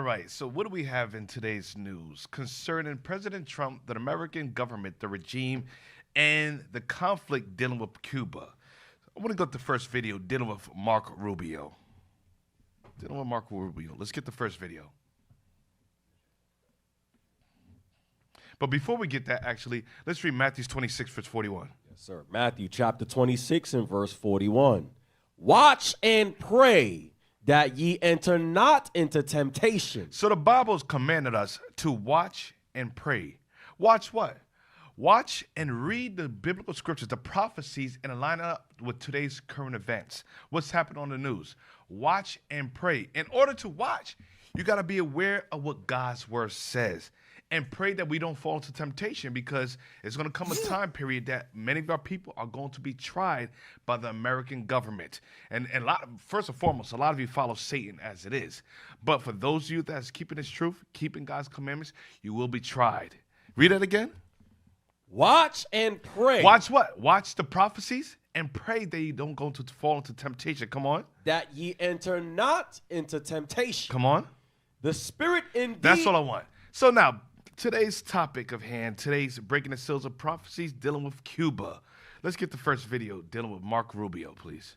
right, so what do we have in today's news concerning President Trump, the American government, the regime, and the conflict dealing with Cuba? I want to go to the first video dealing with Mark Rubio. Let's get the first video. But before we get that, actually, let's read Matthew 26, verse 41. Yes, sir. Matthew chapter 26 and verse 41. Watch and pray that ye enter not into temptation. So the Bible's commanded us to watch and pray. Watch what? Watch and read the biblical scriptures, the prophecies, and align it up with today's current events. What's happening on the news? Watch and pray. In order to watch, you got to be aware of what God's word says and pray that we don't fall into temptation, because it's going to come a time period that many of our people are going to be tried by the American government. And first and foremost, a lot of you follow Satan as it is. But for those of you that's keeping his truth, keeping God's commandments, you will be tried. Read it again. Watch and pray. Watch what? Watch the prophecies and pray that you don't go to fall into temptation. Come on. That ye enter not into temptation. Come on. The spirit indeed. That's all I want. So now, today's topic of hand, today's breaking the seals of prophecies dealing with Cuba. Let's get the first video dealing with Mark Rubio, please.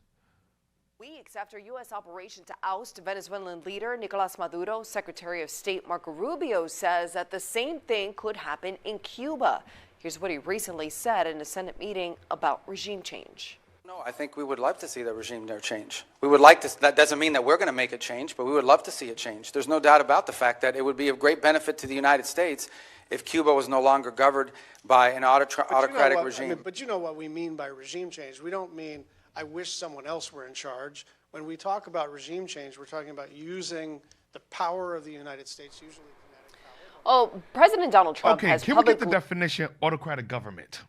Weeks after U.S. operation to oust Venezuelan leader Nicolas Maduro, Secretary of State Marco Rubio says that the same thing could happen in Cuba. Here's what he recently said in a Senate meeting about regime change. No, I think we would love to see the regime there change. We would like to. That doesn't mean that we're going to make it change, but we would love to see it change. There's no doubt about the fact that it would be of great benefit to the United States if Cuba was no longer governed by an autocratic regime. But you know what we mean by regime change. We don't mean I wish someone else were in charge. When we talk about regime change, we're talking about using the power of the United States, usually kinetic power. Oh, President Donald Trump has can we get the definition autocratic government?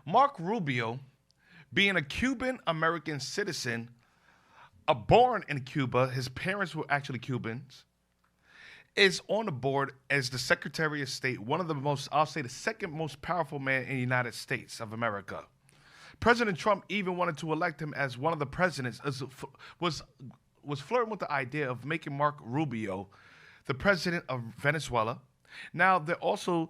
Mark Rubio, being a Cuban American citizen, born in Cuba, his parents were actually Cubans, is on the board as the Secretary of State, one of the most, I'll say the second most powerful man in the United States of America. President Trump even wanted to elect him as one of the presidents, was flirting with the idea of making Mark Rubio the president of Venezuela. Now they're also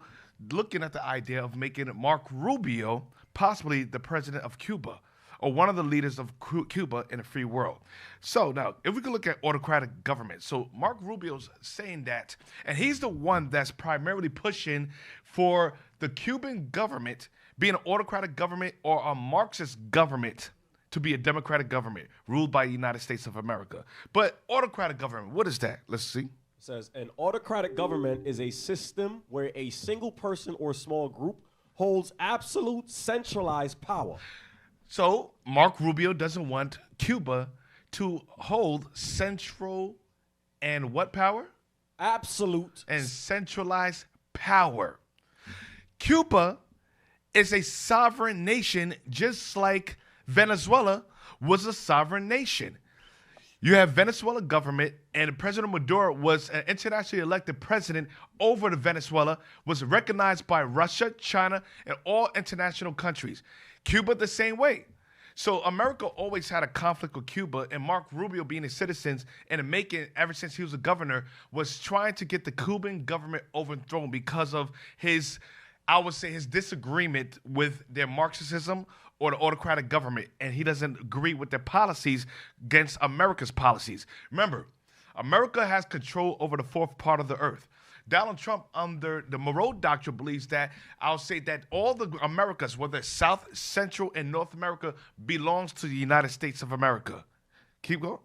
looking at the idea of making Mark Rubio possibly the president of Cuba, or one of the leaders of Cuba in a free world. So now, if we could look at autocratic government. So Mark Rubio's saying that, and he's the one that's primarily pushing for the Cuban government being an autocratic government or a Marxist government to be a democratic government ruled by the United States of America. But autocratic government, what is that? Let's see. It says an autocratic government is a system where a single person or small group holds absolute centralized power. So Mark Rubio doesn't want Cuba to hold central and what power? Absolute and centralized power. Cuba is a sovereign nation, just like Venezuela was a sovereign nation. You have Venezuela government, and President Maduro was an internationally elected president over the Venezuela, was recognized by Russia, China, and all international countries. Cuba the same way. So America always had a conflict with Cuba, and Mark Rubio, being a citizen and making ever since he was a governor, was trying to get the Cuban government overthrown because of his, I would say, his disagreement with their Marxism or the autocratic government, and he doesn't agree with their policies against America's policies. Remember, America has control over the fourth part of the earth. Donald Trump, under the Monroe Doctrine, believes that, I'll say that all the Americas, whether South, Central, and North America, belongs to the United States of America. Keep going.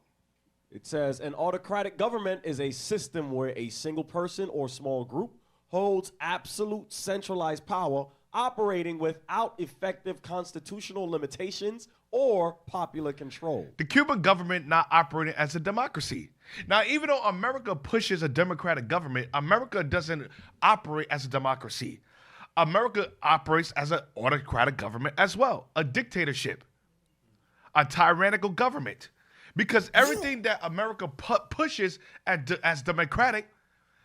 It says an autocratic government is a system where a single person or small group holds absolute centralized power, operating without effective constitutional limitations or popular control. The Cuban government not operating as a democracy. Now, even though America pushes a democratic government, America doesn't operate as a democracy. America operates as an autocratic government as well, a dictatorship, a tyrannical government. Because everything that America pushes as democratic,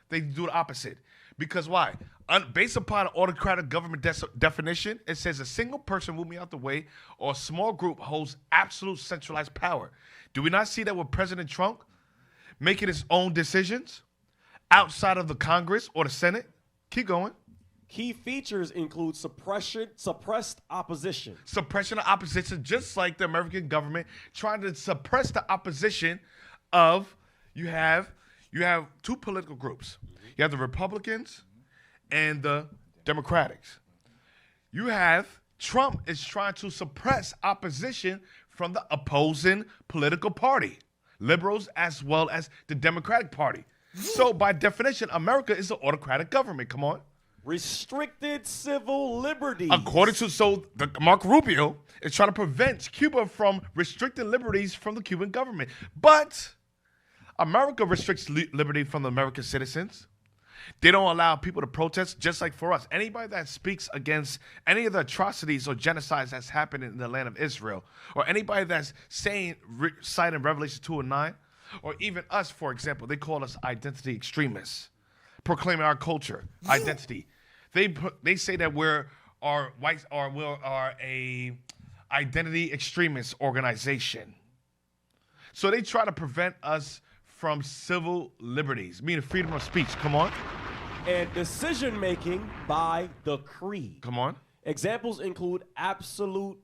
they do the opposite. Because why? Based upon an autocratic government definition, it says a single person moving out the way or a small group holds absolute centralized power. Do we not see that with President Trump making his own decisions? outside of the Congress or the Senate. Keep going. Key features include suppressed opposition. Suppression of opposition, just like the American government trying to suppress the opposition of, you have two political groups. You have the Republicans and the Democrats. You have Trump is trying to suppress opposition from the opposing political party, liberals as well as the Democratic Party. So by definition, America is an autocratic government. Come on. Restricted civil liberties. According to, Mark Rubio is trying to prevent Cuba from restricting liberties from the Cuban government. But America restricts liberty from the American citizens. They don't allow people to protest, just like for us. Anybody that speaks against any of the atrocities or genocides that's happened in the land of Israel, or anybody that's citing Revelation 2 and 9, or even us, for example, they call us identity extremists, proclaiming our culture, identity. They say that we're a identity extremist organization. So they try to prevent us from civil liberties, meaning freedom of speech. Come on. And decision-making by decree. Come on. Examples include absolute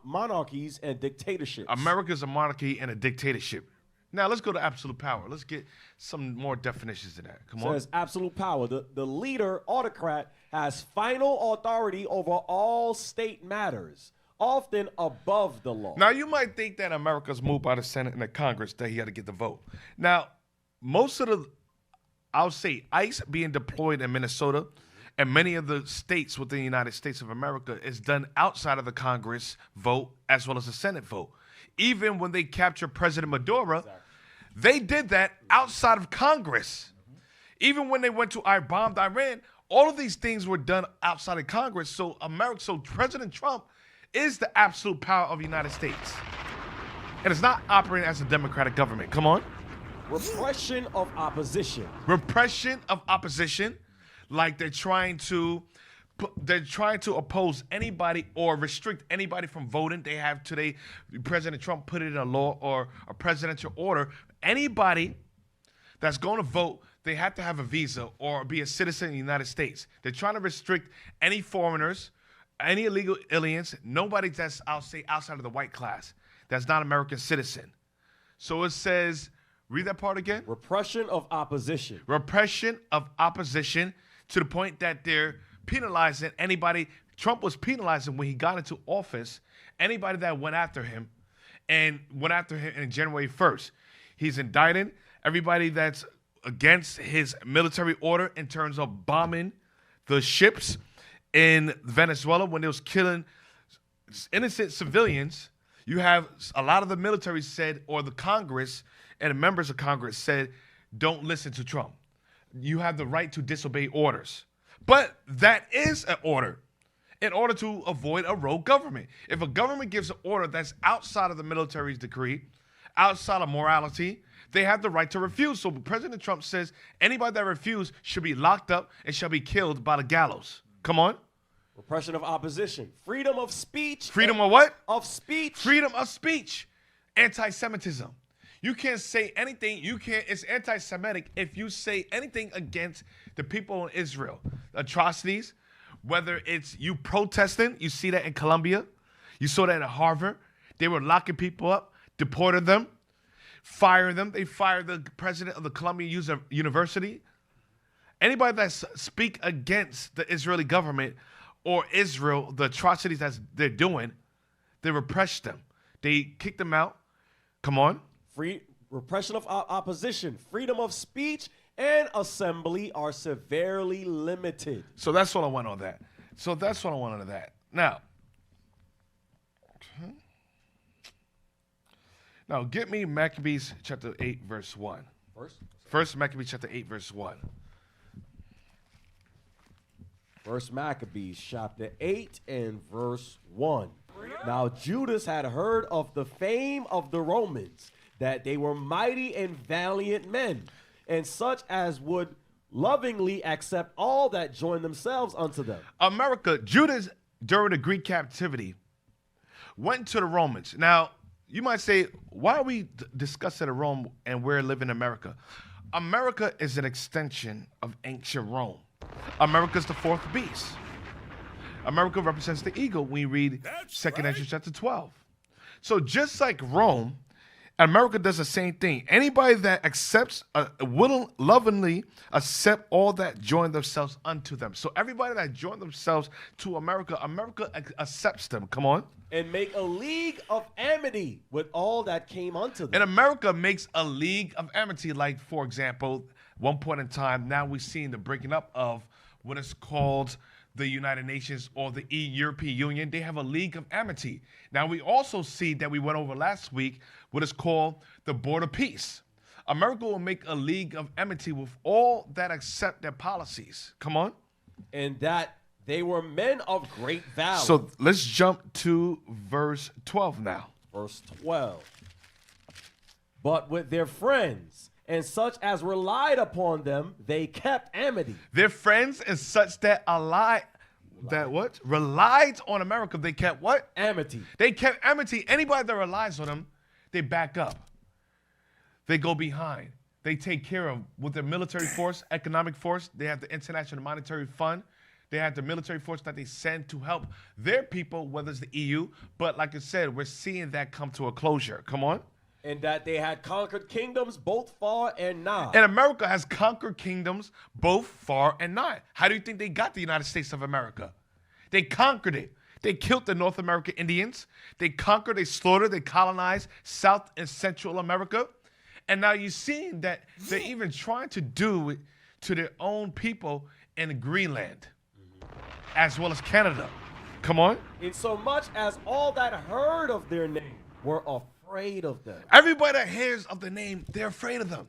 monarchies and dictatorships. America's a monarchy and a dictatorship. Now, let's go to absolute power. Let's get some more definitions of that. Come on. Says absolute power. The leader, autocrat, has final authority over all state matters, often above the law. Now, you might think that America's moved by the Senate and the Congress, that he had to get the vote. Now, most of I'll say ICE being deployed in Minnesota and many of the states within the United States of America is done outside of the Congress vote as well as the Senate vote. Even when they captured President Maduro, they did that outside of Congress. Even when they went to bombed Iran, all of these things were done outside of Congress. So President Trump is the absolute power of the United States. And it's not operating as a democratic government. Come on. Repression of opposition. Repression of opposition, like they're trying to oppose anybody or restrict anybody from voting. They have today, President Trump put it in a law or a presidential order. Anybody that's going to vote, they have to have a visa or be a citizen of the United States. They're trying to restrict any foreigners, any illegal aliens, nobody that's, I'll say, outside of the white class, that's not American citizen. So it says, read that part again. Repression of opposition. Repression of opposition to the point that they're penalizing anybody. Trump was penalizing when he got into office, anybody that went after him in January 1st. He's indicted everybody that's against his military order in terms of bombing the ships in Venezuela when they was killing innocent civilians. You have a lot of the military said, or the Congress and the members of Congress said, don't listen to Trump. You have the right to disobey orders. But that is an order in order to avoid a rogue government. If a government gives an order that's outside of the military's decree, outside of morality, they have the right to refuse. So President Trump says anybody that refuses should be locked up and shall be killed by the gallows. Come on. Repression of opposition. Freedom of speech. Freedom of what? Of speech. Freedom of speech. Anti-Semitism. You can't say anything. It's anti-Semitic if you say anything against the people in Israel. Atrocities, whether it's you protesting, you see that in Colombia. You saw that at Harvard. They were locking people up, deported them, firing them. They fired the president of the Columbia University. Anybody that speak against the Israeli government or Israel, the atrocities that they're doing, they repressed them. They kicked them out. Come on. Repression of opposition, freedom of speech, and assembly are severely limited. So that's what I want on that. Now, get me Maccabees chapter 8, verse 1. First Maccabees chapter 8, verse 1. First Maccabees chapter 8 and verse 1. Now Judas had heard of the fame of the Romans, that they were mighty and valiant men, and such as would lovingly accept all that joined themselves unto them. Judas, during the Greek captivity, went to the Romans. Now, you might say, why are we discussing Rome and we're living in America? America is an extension of ancient Rome. America is the fourth beast. America represents the eagle when we read 2nd Ezra chapter 12. So just like Rome, America does the same thing. Anybody that accepts, will lovingly accept all that join themselves unto them. So everybody that join themselves to America, America accepts them. Come on. And make a league of amity with all that came unto them. And America makes a league of amity. Like, for example, one point in time, now we've seen the breaking up of what is called the United Nations or the European Union. They have a league of amity. Now, we also see that we went over last week what is called the Board of Peace. America will make a league of amity with all that accept their policies. Come on. And that they were men of great valor. So let's jump to verse 12 now. Verse 12. But with their friends and such as relied upon them, they kept amity. Their friends and such that relied on America, they kept what? Amity. They kept amity. Anybody that relies on them, they back up. They go behind. They take care of with their military force, economic force. They have the International Monetary Fund. They have the military force that they send to help their people, whether it's the EU. But like I said, we're seeing that come to a closure. Come on. And that they had conquered kingdoms both far and nigh. And America has conquered kingdoms both far and nigh. How do you think they got the United States of America? They conquered it. They killed the North American Indians. They conquered, they slaughtered, they colonized South and Central America. And now you're seeing that they're even trying to do it to their own people in Greenland, as well as Canada. Come on. In so much as all that heard of their name were afraid of them. Everybody that hears of the name, they're afraid of them.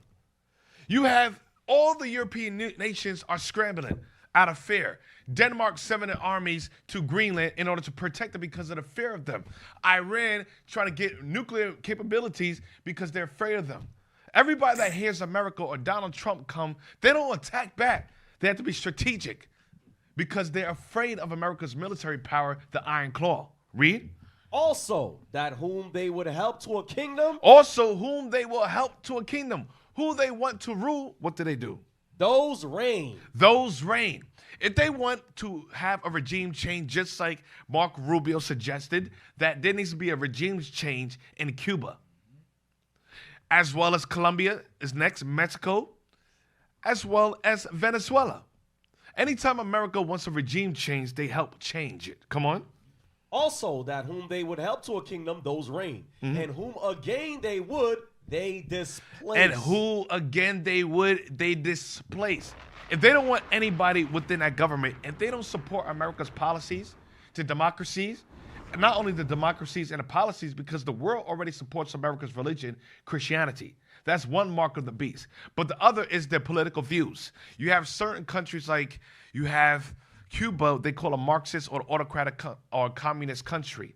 You have all the European nations are scrambling out of fear. Denmark sending armies to Greenland in order to protect them because of the fear of them. Iran trying to get nuclear capabilities because they're afraid of them. Everybody that hears America or Donald Trump come, they don't attack back. They have to be strategic because they're afraid of America's military power, the Iron Claw. Read. Also, that whom they would help to a kingdom. Also, whom they will help to a kingdom. Who they want to rule, what do? Those reign. Those reign. If they want to have a regime change, just like Mark Rubio suggested, that there needs to be a regime change in Cuba, as well as Colombia is next, Mexico, as well as Venezuela. Anytime America wants a regime change, they help change it. Come on. Also, that whom they would help to a kingdom, those reign. And whom again they would, they displace. And who again they would, they displace. If they don't want anybody within that government, if they don't support America's policies to democracies, not only the democracies and the policies, because the world already supports America's religion, Christianity. That's one mark of the beast. But the other is their political views. You have certain countries like you have Cuba, they call a Marxist or autocratic or communist country.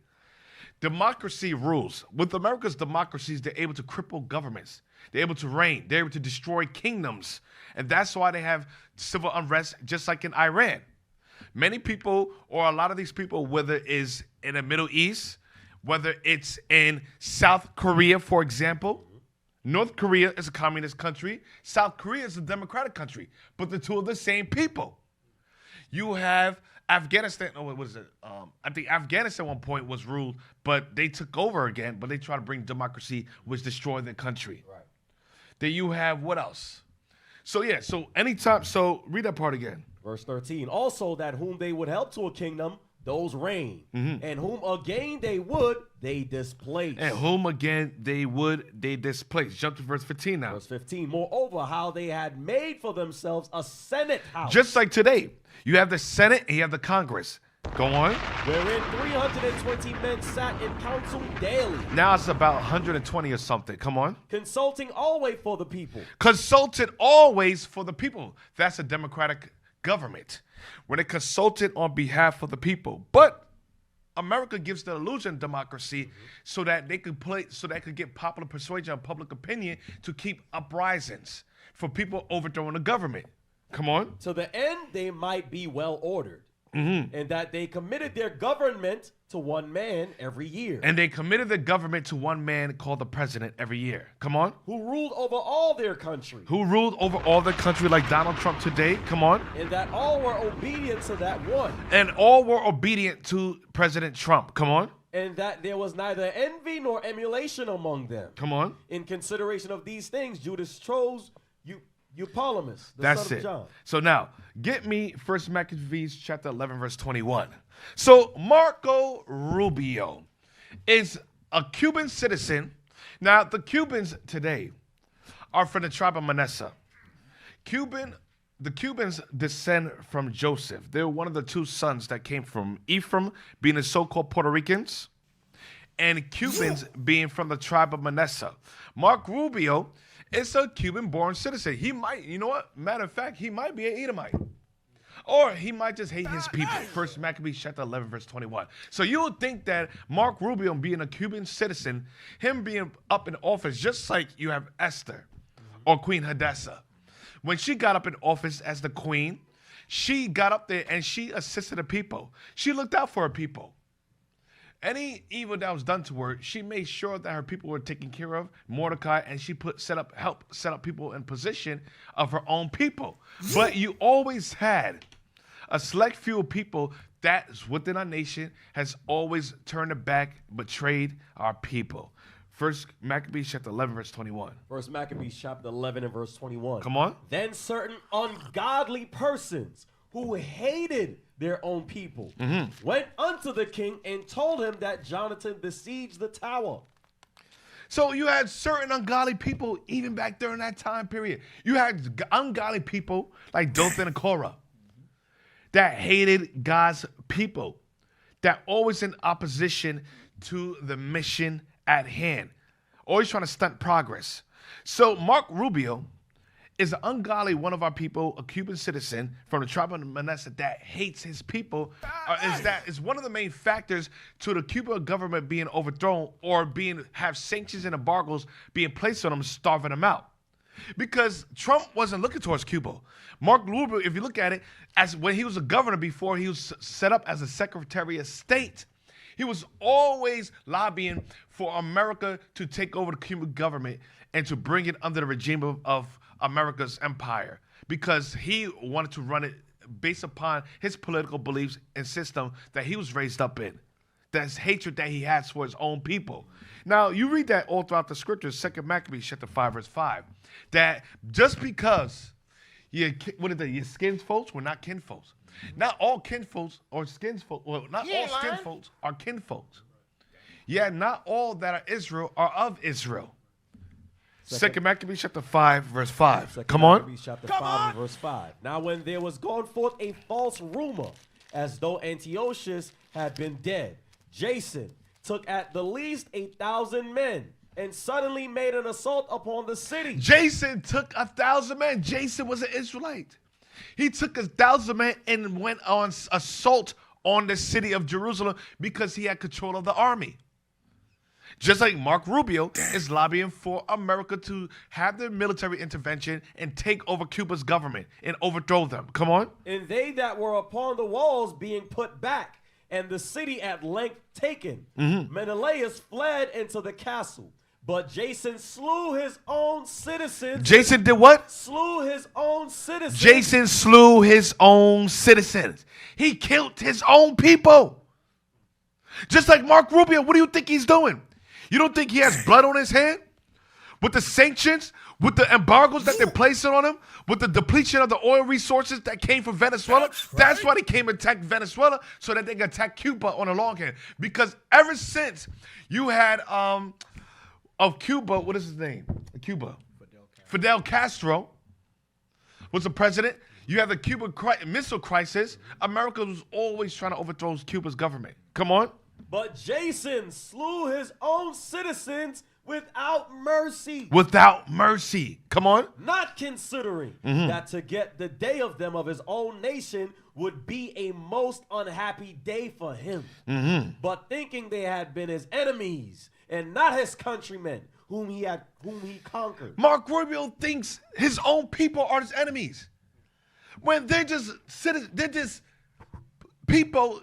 Democracy rules. With America's democracies, they're able to cripple governments. They're able to reign. They're able to destroy kingdoms. And that's why they have civil unrest, just like in Iran. Many people, or a lot of these people, whether it's in the Middle East, whether it's in South Korea, for example. North Korea is a communist country. South Korea is a democratic country. But the two are the same people. You have Afghanistan. Oh, what is it? I think Afghanistan at one point was ruled, but they took over again. But they try to bring democracy, which destroyed their country. Right. Then you have what else? So yeah. So anytime. So read that part again. Verse 13. Also, that whom they would help to a kingdom, those reign. And whom again they would, they displace. And whom again they would, they displace. Jump to verse 15 now. Verse 15. Moreover, how they had made for themselves a Senate house. Just like today. You have the Senate and you have the Congress. Go on. Wherein 320 men sat in council daily. Now it's about 120 or something. Come on. Consulting always for the people. Consulted always for the people. That's a democratic government. When they consulted on behalf of the people. But America gives the illusion of democracy so that they could get popular persuasion and public opinion to keep uprisings for people overthrowing the government. Come on. To the end they might be well ordered. and that they committed their government to one man every year. And they committed the government to one man called the president every year. Come on. Who ruled over all their country. Who ruled over all the country like Donald Trump today. Come on. And that all were obedient to that one. And all were obedient to President Trump. Come on. And that there was neither envy nor emulation among them. Come on. In consideration of these things, Judas chose Eupolemus, the That's son of it. John. So now, get me 1 Maccabees chapter 11, verse 21. So Marco Rubio is a Cuban citizen. Now, the Cubans today are from the tribe of Manasseh. The Cubans descend from Joseph. They're one of the two sons that came from Ephraim, being the so-called Puerto Ricans, and Cubans being from the tribe of Manasseh. Mark Rubio is a Cuban-born citizen. He might, you know what? Matter of fact, he might be an Edomite. Or he might just hate his people. 1 Maccabees chapter 11, verse 21. So you would think that Mark Rubio being a Cuban citizen, him being up in office, just like you have Esther or Queen Hadassah. When she got up in office as the queen, she got up there and she assisted the people. She looked out for her people. Any evil that was done to her, she made sure that her people were taken care of, Mordecai, and she helped set up people in position of her own people. But you always had a select few of people that's within our nation has always turned their back, betrayed our people. 1 Maccabees chapter 11, verse 21. 1 Maccabees chapter 11 and verse 21. Come on. Then certain ungodly persons who hated their own people went unto the king and told him that Jonathan besieged the tower. So you had certain ungodly people even back during that time period. You had ungodly people like Dothan and Korah that hated God's people, that always in opposition to the mission at hand, always trying to stunt progress. So Mark Rubio is an ungodly one of our people, a Cuban citizen from the tribe of Manasseh that hates his people, is one of the main factors to the Cuban government being overthrown or have sanctions and embargoes being placed on them, starving them out. Because Trump wasn't looking towards Cuba. Mark Rubio, if you look at it, as when he was a governor before he was set up as a Secretary of State, he was always lobbying for America to take over the Cuban government and to bring it under the regime of America's empire, because he wanted to run it based upon his political beliefs and system that he was raised up in. That's hatred that he has for his own people. Now, you read that all throughout the scriptures, 2 Maccabees chapter 5, verse 5, that just because your skinfolks were not kinfolks. Not all kinfolks or skinfolks, well, not all skinfolks are kinfolks. Yeah, not all that are Israel are of Israel. 2 Maccabees chapter 5, verse 5. Come on. Maccabees chapter 5 and verse 5. Now when there was gone forth a false rumor, as though Antiochus had been dead, Jason took at the least 8,000 men and suddenly made an assault upon the city. Jason took 1,000 men. Jason was an Israelite. He took 1,000 men and went on assault on the city of Jerusalem because he had control of the army. Just like Mark Rubio is lobbying for America to have their military intervention and take over Cuba's government and overthrow them. Come on. And they that were upon the walls being put back, and the city at length taken, Menelaus fled into the castle. But Jason slew his own citizens. Jason did what? Slew his own citizens. Jason slew his own citizens. He killed his own people. Just like Mark Rubio, what do you think he's doing? You don't think he has blood on his hand? With the sanctions, with the embargoes that they're placing on him, with the depletion of the oil resources that came from Venezuela, that's why they came and attacked Venezuela, so that they can attack Cuba on the long hand. Because ever since you had of Cuba, what is his name? Cuba. Fidel Castro was the president. You have the Cuban Missile Crisis. America was always trying to overthrow Cuba's government. Come on. But Jason slew his own citizens without mercy. Without mercy. Come on. Not considering that to get the day of them of his own nation would be a most unhappy day for him. But thinking they had been his enemies and not his countrymen whom he conquered. Mark Rubio thinks his own people are his enemies. When they're just people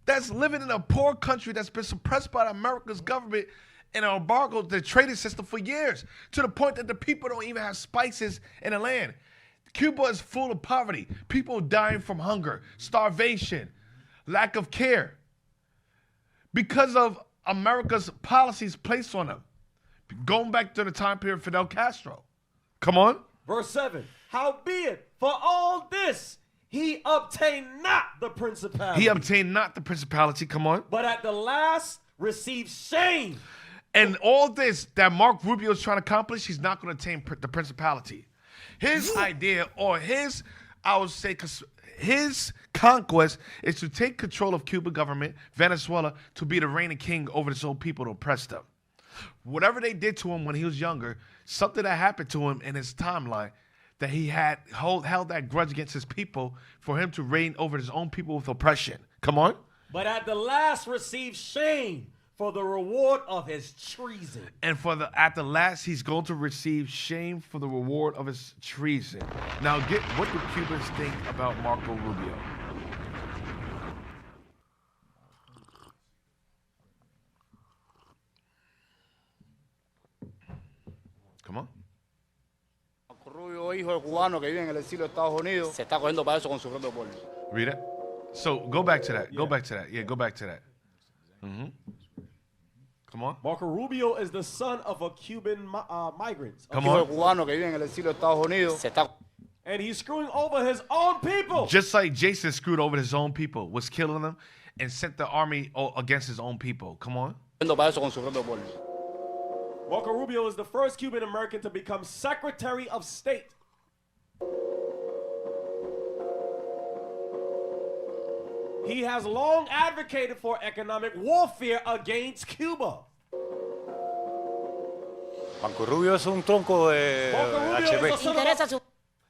that's living in a poor country that's been suppressed by America's government and an embargo the trading system for years, to the point that the people don't even have spices in the land. Cuba is full of poverty. People dying from hunger, starvation, lack of care, because of America's policies placed on them. Going back to the time period of Fidel Castro. Come on. Verse 7. Howbeit, for all this, he obtained not the principality. He obtained not the principality. Come on. But at the last received shame. And all this that Mark Rubio is trying to accomplish, he's not going to attain the principality. His idea, or his, I would say, his conquest is to take control of Cuban government, Venezuela, to be the reigning king over his own people, to oppress them. Whatever they did to him when he was younger, something that happened to him in his timeline, that he had held that grudge against his people, for him to reign over his own people with oppression. Come on. But at the last received shame for the reward of his treason. And at the last, he's going to receive shame for the reward of his treason. Now, what do Cubans think about Marco Rubio? Come on. Rubio, hijo de cubano que vive en el exilio de Estados Unidos, se está cogiendo para eso con su propio pueblo. Read it. So go back to that. Go back to that. Yeah, go back to that. Mm-hmm. Come on. Marco Rubio is the son of a Cuban migrant. Come Hijo on. de cubano que vive en el exilio de Estados Unidos, se está And he's screwing over his own people. Just like Jason screwed over his own people, was killing them, and sent the army against his own people. Come on. cogiendo para eso con su propio pueblo. Marco Rubio is the first Cuban American to become Secretary of State. He has long advocated for economic warfare against Cuba. Marco Rubio es un tronco de Marco Rubio HP. is a son of Interesa a- su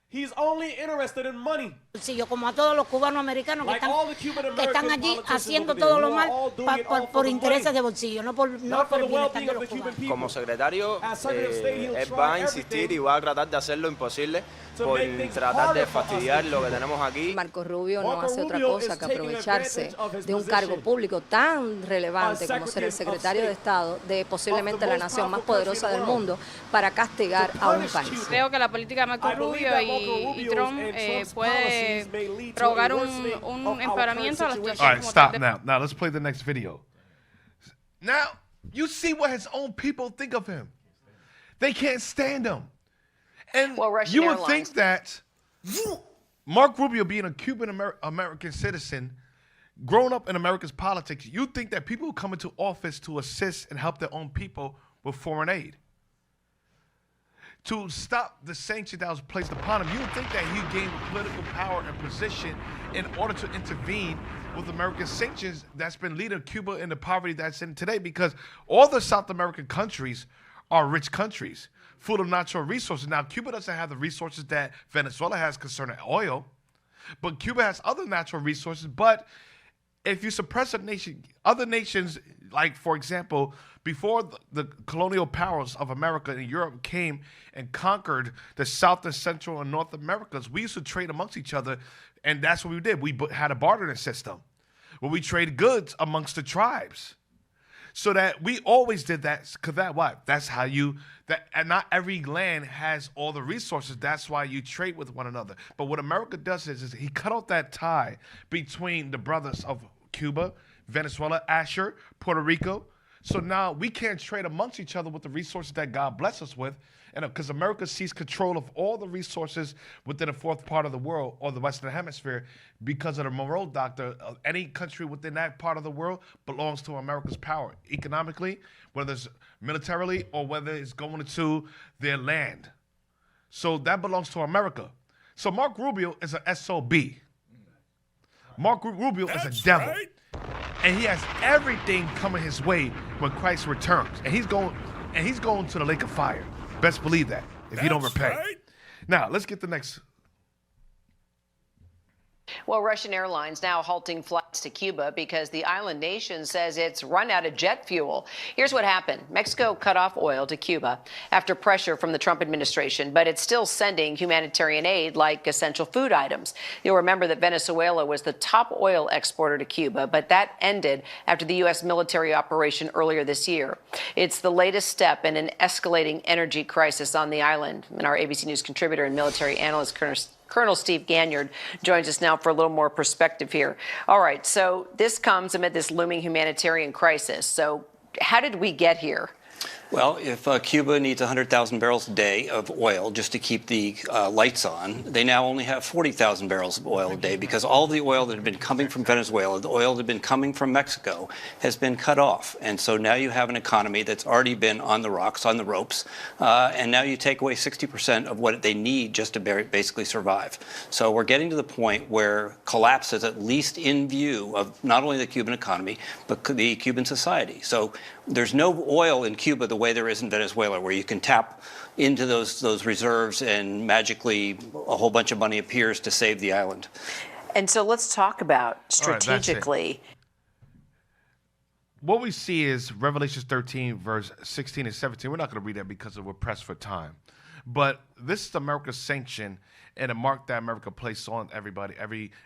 He's only interested in money. bolsillo, como a todos los cubanos americanos Like all the Cuban que American están allí politicians haciendo over there, todo lo who are mal all doing it all for por the intereses money. de bolsillo, no por Not for el the bienestar well-being de of los the Cuban cubanos. people. Como secretario, As Secretary of State, he'll él try va a insistir everything y va a tratar de hacer lo imposible to por make things tratar de harder for us fastidiar in lo que Cuba. tenemos aquí. Marco Rubio no Marco hace otra Rubio cosa is que taking aprovecharse advantage of his de un cargo position público tan relevante as como ser el Secretary of secretario de State Estado de posiblemente of the la most nación más powerful poderosa country del in the world, mundo para castigar to a un punish país. Cuba. Creo que la política de Marco I believe Rubio that y Marco Rubio's Trump and Trump's puede policies may lead to provocar a worsening of un our empeoramiento a la current situación. All right, como stop tal. now. Now let's play the next video. Now you see what his own people think of him. They can't stand him. And Well, Russian you would Airlines- think that Mark Rubio, being a Cuban American citizen, grown up in America's politics, you think that people who come into office to assist and help their own people with foreign aid, to stop the sanction that was placed upon him, you would think that he gained political power and position in order to intervene with American sanctions that's been leading Cuba in the poverty that's in today, because all the South American countries are rich countries full of natural resources. Now, Cuba doesn't have the resources that Venezuela has concerning oil, but Cuba has other natural resources. But if you suppress a nation, other nations, like, for example, before the colonial powers of America and Europe came and conquered the South and Central and North Americas, we used to trade amongst each other, and that's what we did. We had a bartering system where we traded goods amongst the tribes. So that we always did that, because that's how and not every land has all the resources. That's why you trade with one another. But what America does is he cut off that tie between the brothers of Cuba, Venezuela, Asher, Puerto Rico. So now we can't trade amongst each other with the resources that God bless us with. And because America seized control of all the resources within the fourth part of the world, or the Western Hemisphere, because of the Monroe Doctrine, any country within that part of the world belongs to America's power, economically, whether it's militarily, or whether it's going to their land. So that belongs to America. So Mark Rubio is an SOB. Mark Rubio is a devil. Right. And he has everything coming his way when Christ returns. And he's going to the lake of fire. Best believe that, if you don't repent. Right. Now, let's get the next. Well, Russian airlines now halting flights to Cuba because the island nation says it's run out of jet fuel. Here's what happened. Mexico cut off oil to Cuba after pressure from the Trump administration, but it's still sending humanitarian aid like essential food items. You'll remember that Venezuela was the top oil exporter to Cuba, but that ended after the U.S. military operation earlier this year. It's the latest step in an escalating energy crisis on the island. And our ABC News contributor and military analyst, Colonel Steve Ganyard, joins us now for a little more perspective here. All right, so this comes amid this looming humanitarian crisis. So how did we get here? Well, if Cuba needs 100,000 barrels a day of oil just to keep the lights on, they now only have 40,000 barrels of oil a day because all the oil that had been coming from Venezuela, the oil that had been coming from Mexico, has been cut off. And so now you have an economy that's already been on the rocks, on the ropes, and now you take away 60% of what they need just to basically survive. So we're getting to the point where collapse is at least in view of not only the Cuban economy, but the Cuban society. So there's no oil in Cuba the way there is in Venezuela, where you can tap into those reserves and magically a whole bunch of money appears to save the island. And so let's talk about strategically. What we see is Revelations 13, verse 16 and 17. We're not going to read that because we're pressed for time. But this is America's sanction and a mark that America placed on everybody,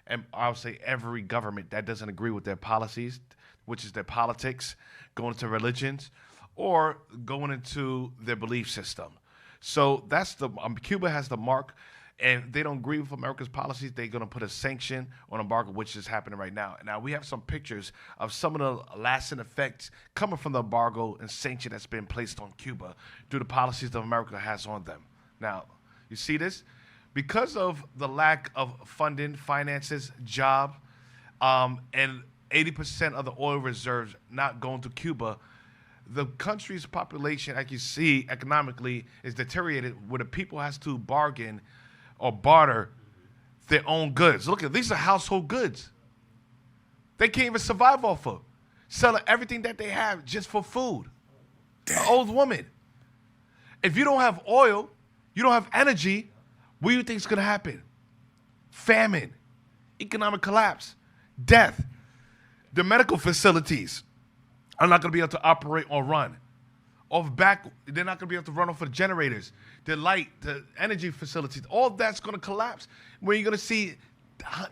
and I'll say every government that doesn't agree with their policies, which is their politics, going into religions, or going into their belief system. So that's Cuba has the mark, and they don't agree with America's policies. They're going to put a sanction on embargo, which is happening right now. Now, we have some pictures of some of the lasting effects coming from the embargo and sanction that's been placed on Cuba due to policies that America has on them. Now, you see this? Because of the lack of funding, finances, job, and 80% of the oil reserves not going to Cuba, the country's population, like you see, economically is deteriorated, where the people has to bargain or barter their own goods. Look at these are household goods. They can't even survive off of selling everything that they have just for food. An old woman. If you don't have oil, you don't have energy, what do you think is going to happen? Famine, economic collapse, death. The medical facilities are not going to be able to operate or run. They're not going to be able to run off of the generators, the light, the energy facilities. All that's going to collapse where you're going to see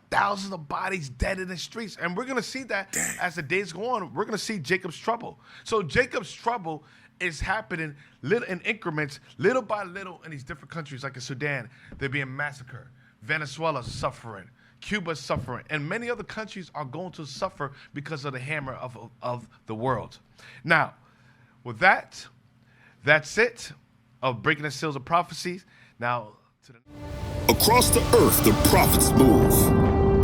thousands of bodies dead in the streets. And we're going to see that as the days go on. We're going to see Jacob's trouble. So Jacob's trouble is happening in increments, little by little in these different countries, like in Sudan. They're being massacred. Venezuela's suffering. Cuba's suffering, and many other countries are going to suffer because of the hammer of the world. Now, with that, that's it of breaking the seals of prophecies. Now, across the earth, the prophets move.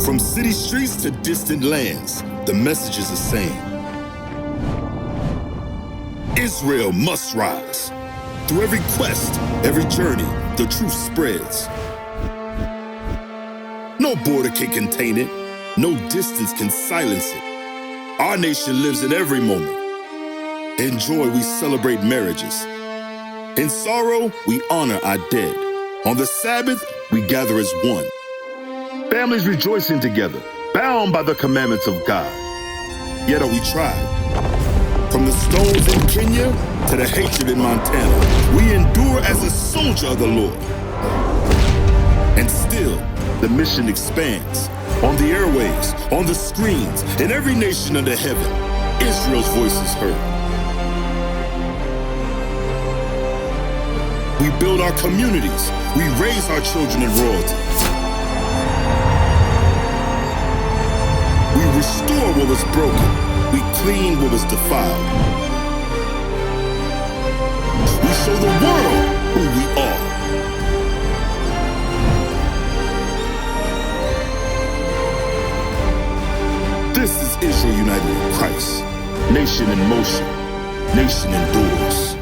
From city streets to distant lands, the message is the same. Israel must rise. Through every quest, every journey, the truth spreads. No border can contain it. No distance can silence it. Our nation lives in every moment. In joy, we celebrate marriages. In sorrow, we honor our dead. On the Sabbath, we gather as one. Families rejoicing together, bound by the commandments of God. Yet are we tried. From the stones in Kenya to the hatred in Montana, we endure as a soldier of the Lord. And still, the mission expands. On the airwaves, on the screens, in every nation under heaven, Israel's voice is heard. We build our communities. We raise our children in royalty. We restore what was broken. We clean what was defiled. We show the world who we are. This is Israel united in Christ. Nation in motion. Nation endures.